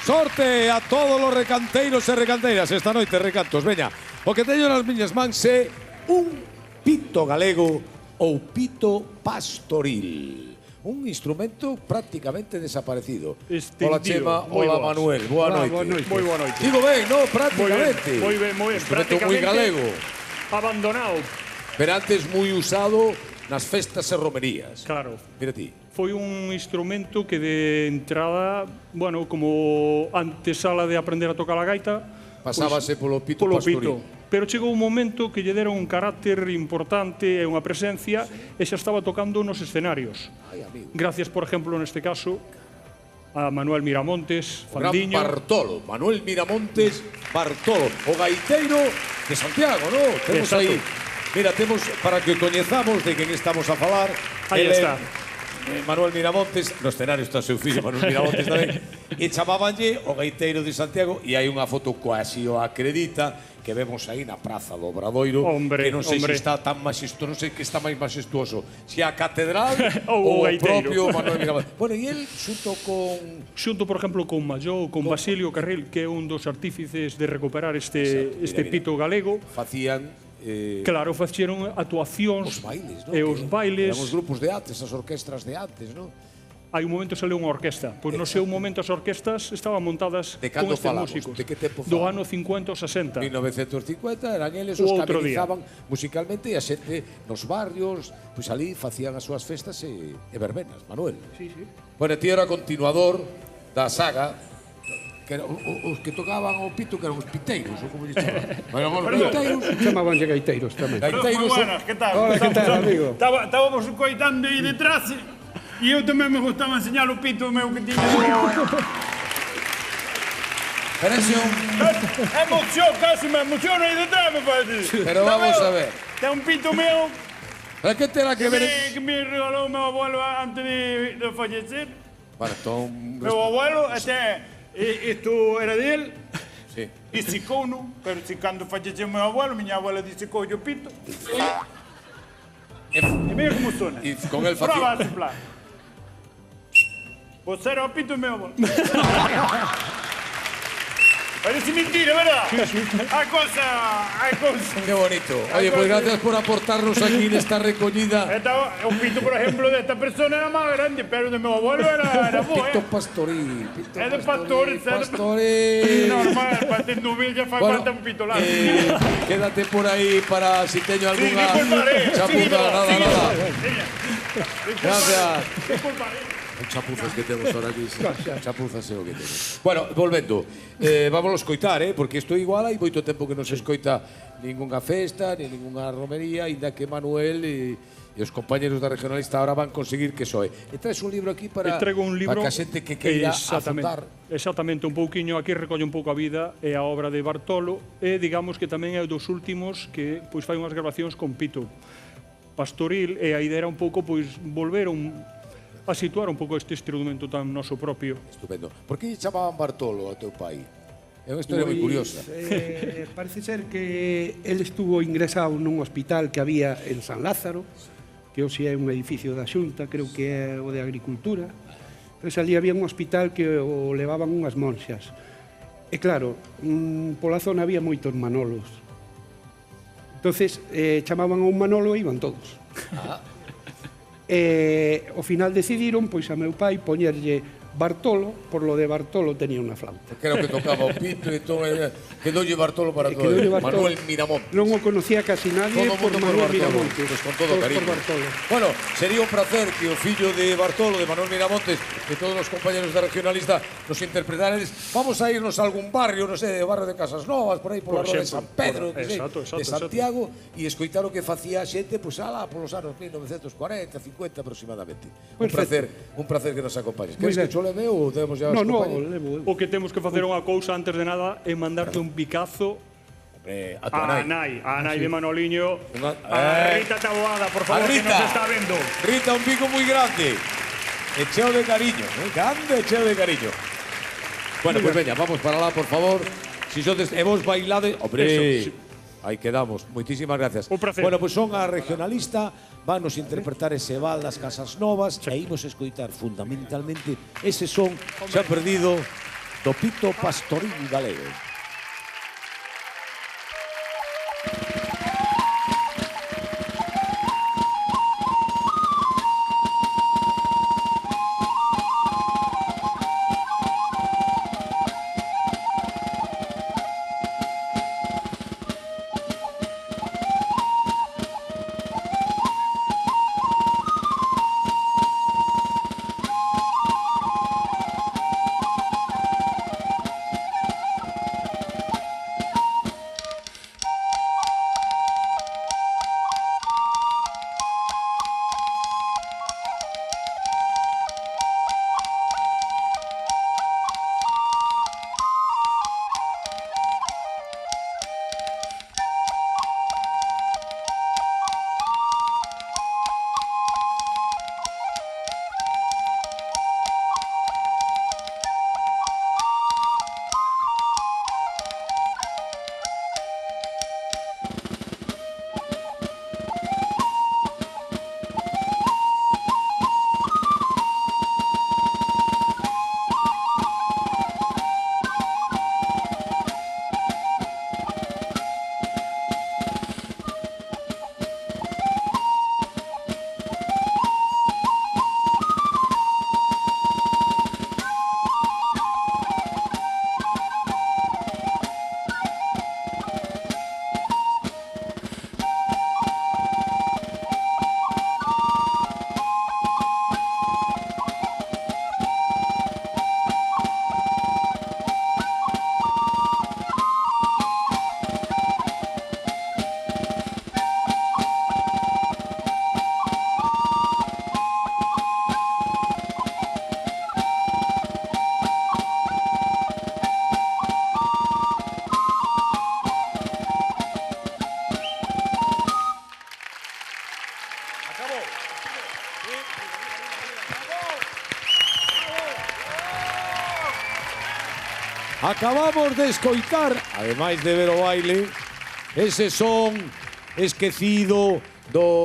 Sorte a todos os recanteiros e recanteiras esta noite, recantos. Veña, o que teño nas miñas mans é un pito galego ou pito pastoril. Un instrumento prácticamente desaparecido. Hola, Chema. Hola, Manuel. Boa noite. Moi boa noite. Digo ben, no? Prácticamente. Moi ben. Instrumento moi galego. Abandonado. Pero antes moi usado nas festas e romerías. Claro. Mira ti. Foi un instrumento que de entrada, bueno, como antesala de aprender a tocar a gaita, pasábase polo pito pastoril. Pero chegou un momento que lle deron un carácter importante e unha presencia e xa estaba tocando nos escenarios. Gracias, por exemplo, neste caso, a Manuel Miramontes, Fandiño. Gran Bartolo, Manuel Miramontes Bartolo, o gaiteiro de Santiago, ¿no? Temos aí, mira, temos, para que coñezamos de quen estamos a falar. Aí está. Manuel Miramontes, no escenario está o seu fillo Manuel Miramontes tamén, e chamabanlle o gaiteiro de Santiago, e hai unha foto coasi o acredita, que vemos aí na Praza do Obradoiro, que non sei se está tan majestuoso, non sei que está máis majestuoso, se a catedral ou o propio Manuel Miramontes. Bueno, e el Xunto, por exemplo, con Malló, con Basilio Carril, que é un dos artífices de recuperar este pito galego. Facían claro, facieron actuacións e os bailes. Eran os grupos de antes, as orquestras de antes, non? Hai un momento sale unha orquesta. Pois no seu momento as orquestas estaban montadas con estes músicos. De que tempo do ano 50 ou 60. 1950 eran eles os que amenizaban musicalmente e a xente nos barrios, pois ali facían as súas festas e verbenas, Manuel. Sí, sí. Bueno, ti era continuador da saga, que os que tocaban o pito, que eran os piteiros, ou como lle chamaban. Bueno, os gaiteiros. Chamabanlle gaiteiros tamén. Gaiteiros. Moi buenas, que tal? Hola, que tal, amigo? Estábamos coitando aí detrás e eu tamén me gustaba enseñar o pito meu que tiña. Parece un... Emoción, casi me emociono aí detrás, me parece. Pero vamos a ver. Ten un pito meu Pero que terá que ver... que me regalou o meu abuelo antes de fallecer. Bueno, entón... Meu abuelo, isto era dele. Sí. E sicouno, pero si cando falleceu meu abuelo, miña abuela disecou o pito. E mira como sona. E con el facía... Prova a soplar. Vos era o pito meu abuelo. Parece mentira, verdad? Hai cousa. Qué bonito. Oye, pues gracias por aportarnos aquí nesta recollida. O pito, por ejemplo, desta persona era máis grande, pero de meu abuelo era bo, Pito pastoril. É de pastores, pastoril. Normal, para ter novilla fai falta un pito largo. Quédate por aí para si teño alguna chapuza. Nada. Gracias. Chapuzas que temos ahora aquí. Chapuzas é o que temos. Bueno, volvendo. Vámonos escoitar, porque isto igual hai moito tempo que non se escoita ningunha festa, ni ningunha romería, ainda que Manuel e os compañeros da regionalista ahora van conseguir que soe. E traes un libro aquí para que a xente que queira afundar. Exactamente, un pouquiño aquí recolle un pouco a vida e a obra de Bartolo e digamos que tamén é dos últimos que pois fai unhas grabacións con pito pastoril e a idea era un pouco pois volver a situar un pouco este instrumento tan noso propio. Estupendo. Por que chamaban Bartolo a teu pai? É unha historia moi curiosa. Parece ser que el estuvo ingresado nun hospital que había en San Lázaro, que hoxe é un edificio da Xunta, creo que é o de Agricultura. Pero ali había un hospital que o levaban unhas monxas. E claro, pola zona había moitos Manolos. Entonces chamaban a un Manolo e iban todos. E ao final decidiron, pois a meu pai, poñerlle Bartolo, por lo de Bartolo tenía unha flauta. Porque era o que tocaba o pito e todo, quedoulle Bartolo para todo. Manuel Miramontes. Non o conocía casi nadie por Manuel Miramontes. Pues con todo cariño. Bueno, sería un placer que o fillo de Bartolo, de Manuel Miramontes, que todos os compañeros da regionalista nos interpretaran. Vamos a irnos a algún barrio, non sei, o barrio de Casas Novas, por aí, pola rúa de San Pedro, de Santiago, e escoitar o que facía a xente, pois alá, polos anos 1940, 50 aproximadamente. Un placer que nos acompañes. Queres que cho leve ou temos ya os compañeros? O que temos que facer unha cousa antes de nada é mandarte un picazo a nai de Manoliño, a Rita Taboada, por favor, que nos está vendo. Rita, un pico moi grande e cheo de cariño, grande e cheo de cariño. Bueno, pues veña, vamos para lá, por favor. Si sodes, hemos bailado, hombre, aí quedamos, moitísimas gracias. Un placer. Bueno, pues son a regionalista, vanos interpretar ese val das Casas Novas e imos escoitar fundamentalmente ese son xa perdido do Pito Pastoril galego. Acabamos de escoitar, ademais de ver o baile, ese son esquecido do